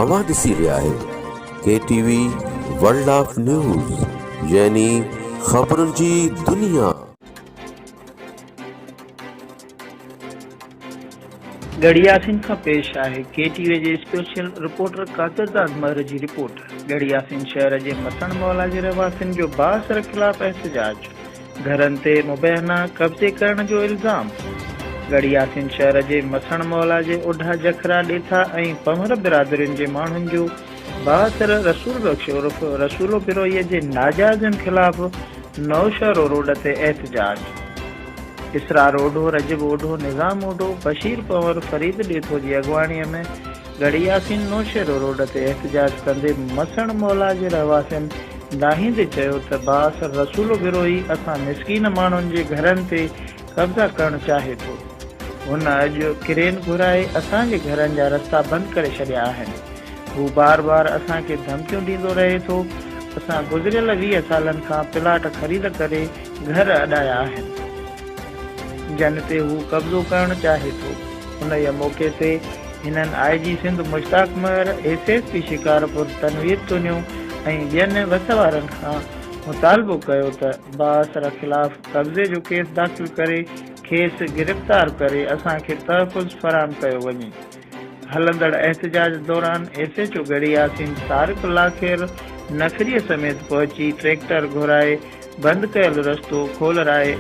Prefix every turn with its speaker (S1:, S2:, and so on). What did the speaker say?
S1: अवां ॾिसी रहिया आहियो KTV वर्ल्ड ऑफ न्यूज़ यानी ख़बरुनि जी दुनिया।
S2: गड़ियासिन खां पेश आहे KTV जे स्पेशल रिपोर्टर कादरदास महर जी रिपोर्ट। गड़ियासिन शहर जे मसण मौला जे रहवासियुनि जो बासर ख़िलाफ़ एहतजाज, घरनि ते मुबैना कब्ज़े करण जो इल्ज़ाम। गड़ियासिन शहर जे मसण मौला जे ओढा जखरा ॾेथा ऐं पमर बिरादरियुनि जे माण्हुनि जो बासर रसूल बख्श उर्फ रसूलो पिरोईअ जे नाजाइज़नि ख़िलाफ़ नौशहरो रोड ते एहतजाज। इसरार ओढो, रजब ओढो, निज़ाम ओढो, बशीर पंवर, फरीद ॾेथो जी अॻुवाणीअ में गड़ियासिन नौशहरो रोड ते एहतजाज कंदे मसण मौला जे रहवासियुनि दाहींदे चयो त बासर रसूलो बिरोई असां मिसकीन माण्हुनि जे घरनि ते कब्ज़ा करणु चाहे थो। हुन अॼु क्रेन घुराए असांजे घरनि जा रस्ता बंदि करे छॾिया आहिनि। हू बार बार असांखे धमकियूं ॾींदो रहे थो। असां गुज़िरियल 20 सालनि खां प्लाट ख़रीद करे घर अॾाया आहिनि जन ते हू कब्ज़ो करणु चाहे थो। हुन मौक़े ते हिननि IG सिंध मुश्ताक महर, SSP शिकारपुर तनवीर तुनियो ऐं ॿियनि वसवारनि खां मुतालबो कयो त बासर ख़िलाफ़ कब्ज़े जो केस दाख़िल करे खेसि गिरफ़्तार करे असांखे तहफ़ुज़ फ़राहम कयो वञे। हलंदड़ एहतजाज दौरान SHO गड़ियासिन तारिक लाखेर नफ़रीअ समेत पहुची ट्रैक्टर घुराए बंदि कयल रस्तो खोलराए